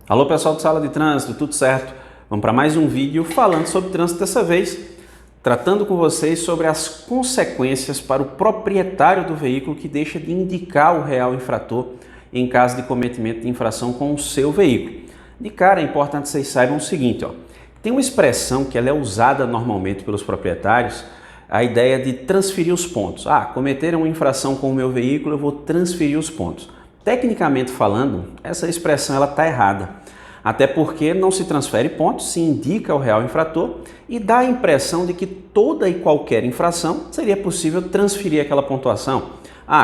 Alô pessoal do Sala de Trânsito, tudo certo? Vamos para mais um vídeo falando sobre trânsito, dessa vez tratando com vocês sobre as consequências para o proprietário do veículo que deixa de indicar o real infrator em caso de cometimento de infração com o seu veículo. De cara é importante vocês saibam o seguinte, tem uma expressão que ela é usada normalmente pelos proprietários, a ideia de transferir os pontos. Cometeram uma infração com o meu veículo, eu vou transferir os pontos. Tecnicamente falando, essa expressão ela está errada, até porque não se transfere pontos, se indica o real infrator e dá a impressão de que toda e qualquer infração seria possível transferir aquela pontuação.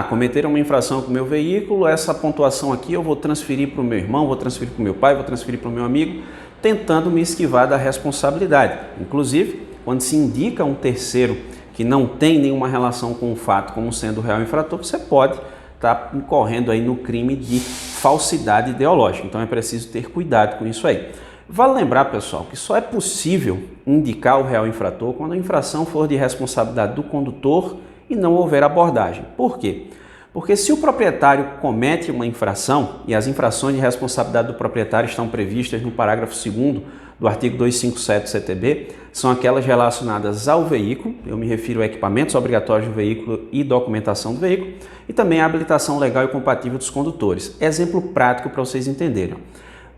Cometeram uma infração com o meu veículo, essa pontuação aqui eu vou transferir para o meu irmão, vou transferir para o meu pai, vou transferir para o meu amigo, tentando me esquivar da responsabilidade. Inclusive, quando se indica um terceiro que não tem nenhuma relação com o fato como sendo o real infrator, você pode está incorrendo aí no crime de falsidade ideológica. Então é preciso ter cuidado com isso aí. Vale lembrar, pessoal, que só é possível indicar o real infrator quando a infração for de responsabilidade do condutor e não houver abordagem. Por quê? Porque se o proprietário comete uma infração, e as infrações de responsabilidade do proprietário estão previstas no parágrafo 2º do artigo 257 do CTB, são aquelas relacionadas ao veículo, eu me refiro a equipamentos obrigatórios do veículo e documentação do veículo, e também a habilitação legal e compatível dos condutores. Exemplo prático para vocês entenderem.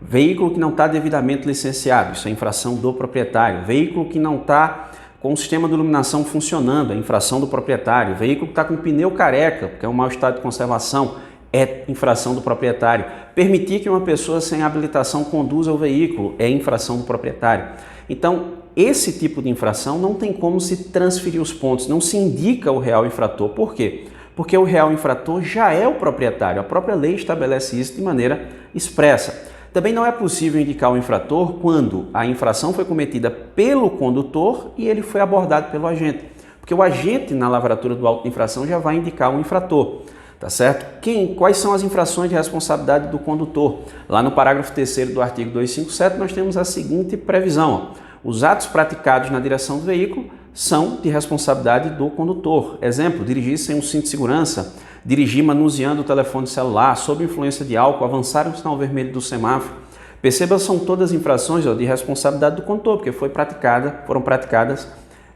Veículo que não está devidamente licenciado, isso é infração do proprietário. Veículo que não está com o sistema de iluminação funcionando, é infração do proprietário. Veículo que está com pneu careca, porque é um mau estado de conservação, é infração do proprietário. Permitir que uma pessoa sem habilitação conduza o veículo é infração do proprietário. Então, esse tipo de infração não tem como se transferir os pontos, não se indica o real infrator. Por quê? Porque o real infrator já é o proprietário, a própria lei estabelece isso de maneira expressa. Também não é possível indicar o infrator quando a infração foi cometida pelo condutor e ele foi abordado pelo agente, porque o agente na lavratura do auto de infração já vai indicar o infrator. Tá certo? Quais são as infrações de responsabilidade do condutor? Lá no parágrafo 3º do artigo 257 nós temos a seguinte previsão. Os atos praticados na direção do veículo são de responsabilidade do condutor. Exemplo, dirigir sem um cinto de segurança, dirigir manuseando o telefone celular, sob influência de álcool, avançar no sinal vermelho do semáforo. Perceba, são todas infrações de responsabilidade do condutor, porque foram praticadas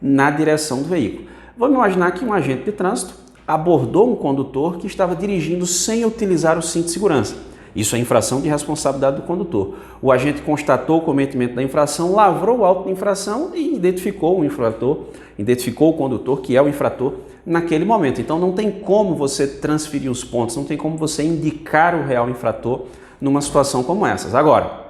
na direção do veículo. Vamos imaginar que um agente de trânsito abordou um condutor que estava dirigindo sem utilizar o cinto de segurança. Isso é infração de responsabilidade do condutor. O agente constatou o cometimento da infração, lavrou o auto de infração e identificou o condutor, que é o infrator, naquele momento. Então não tem como você transferir os pontos, não tem como você indicar o real infrator numa situação como essas. Agora,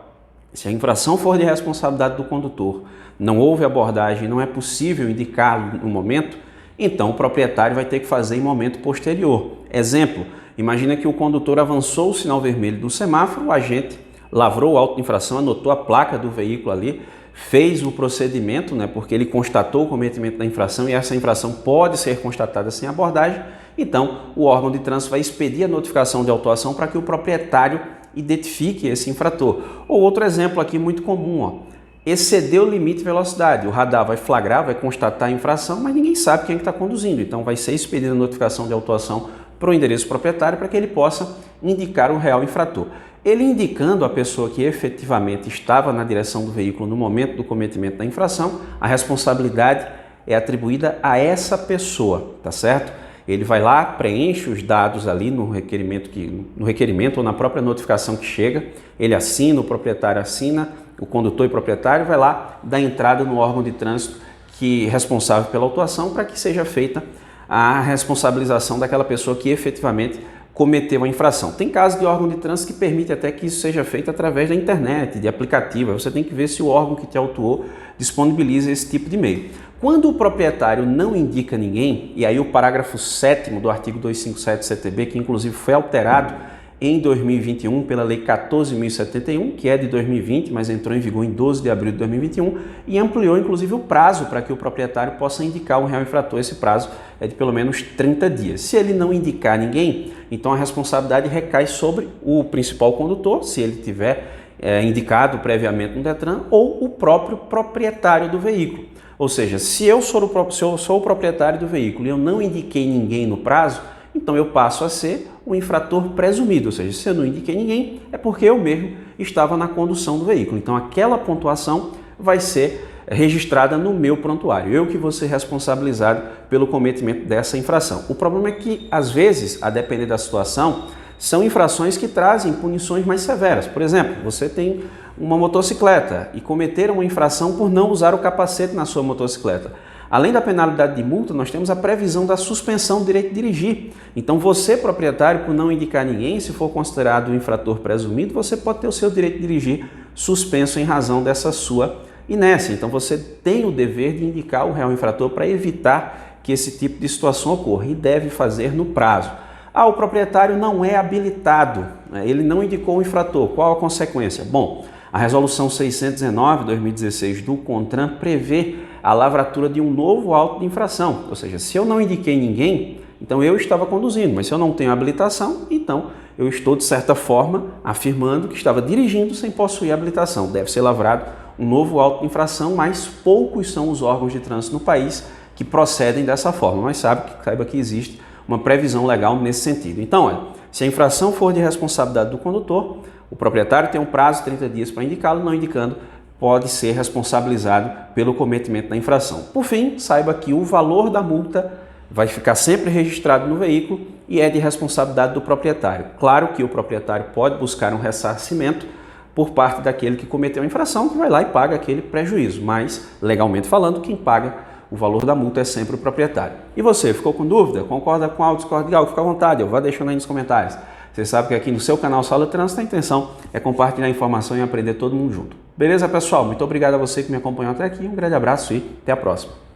se a infração for de responsabilidade do condutor, não houve abordagem, não é possível indicá-lo no momento, então o proprietário vai ter que fazer em momento posterior. Exemplo, imagina que o condutor avançou o sinal vermelho do semáforo, o agente lavrou o auto de infração, anotou a placa do veículo ali, fez o procedimento, porque ele constatou o cometimento da infração e essa infração pode ser constatada sem abordagem, então o órgão de trânsito vai expedir a notificação de autuação para que o proprietário identifique esse infrator. Ou outro exemplo aqui muito comum, excedeu o limite de velocidade, o radar vai flagrar, vai constatar a infração, mas ninguém sabe quem está conduzindo, então vai ser expedida a notificação de autuação para o endereço proprietário para que ele possa indicar o real infrator. Ele indicando a pessoa que efetivamente estava na direção do veículo no momento do cometimento da infração, a responsabilidade é atribuída a essa pessoa, tá certo? Ele vai lá, preenche os dados ali no requerimento ou na própria notificação que chega, ele assina, o proprietário assina, o condutor e proprietário vai lá dar entrada no órgão de trânsito que é responsável pela autuação para que seja feita a responsabilização daquela pessoa que efetivamente cometeu a infração. Tem casos de órgão de trânsito que permite até que isso seja feito através da internet, de aplicativo. Você tem que ver se o órgão que te autuou disponibiliza esse tipo de meio. Quando o proprietário não indica ninguém, e aí o parágrafo 7º do artigo 257 do CTB, que inclusive foi alterado em 2021 pela Lei 14.071, que é de 2020, mas entrou em vigor em 12 de abril de 2021 e ampliou inclusive o prazo para que o proprietário possa indicar um real infrator. Esse prazo é de pelo menos 30 dias. Se ele não indicar ninguém, então a responsabilidade recai sobre o principal condutor, se ele tiver indicado previamente no Detran, ou o próprio proprietário do veículo. Ou seja, se eu sou o proprietário do veículo e eu não indiquei ninguém no prazo, então eu passo a ser o infrator presumido, ou seja, se eu não indiquei ninguém, é porque eu mesmo estava na condução do veículo. Então aquela pontuação vai ser registrada no meu prontuário. Eu que vou ser responsabilizado pelo cometimento dessa infração. O problema é que, às vezes, a depender da situação, são infrações que trazem punições mais severas. Por exemplo, você tem uma motocicleta e cometeram uma infração por não usar o capacete na sua motocicleta. Além da penalidade de multa, nós temos a previsão da suspensão do direito de dirigir. Então você, proprietário, por não indicar ninguém, se for considerado um infrator presumido, você pode ter o seu direito de dirigir suspenso em razão dessa sua inércia. Então você tem o dever de indicar o réu infrator para evitar que esse tipo de situação ocorra e deve fazer no prazo. O proprietário não é habilitado, ele não indicou o infrator. Qual a consequência? Bom, a resolução 619/2016 do CONTRAN prevê a lavratura de um novo auto de infração. Ou seja, se eu não indiquei ninguém, então eu estava conduzindo, mas se eu não tenho habilitação, então eu estou, de certa forma, afirmando que estava dirigindo sem possuir habilitação. Deve ser lavrado um novo auto de infração, mas poucos são os órgãos de trânsito no país que procedem dessa forma, mas saiba que existe uma previsão legal nesse sentido. Então, olha, se a infração for de responsabilidade do condutor, o proprietário tem um prazo de 30 dias para indicá-lo, não indicando, pode ser responsabilizado pelo cometimento da infração. Por fim, saiba que o valor da multa vai ficar sempre registrado no veículo e é de responsabilidade do proprietário. Claro que o proprietário pode buscar um ressarcimento por parte daquele que cometeu a infração, que vai lá e paga aquele prejuízo, mas, legalmente falando, quem paga o valor da multa é sempre o proprietário. E você, ficou com dúvida? Concorda com algo, discorda de algo? Fica à vontade, vá deixando aí nos comentários. Você sabe que aqui no seu canal Sala de Trânsito a intenção é compartilhar informação e aprender todo mundo junto. Beleza, pessoal? Muito obrigado a você que me acompanhou até aqui. Um grande abraço e até a próxima.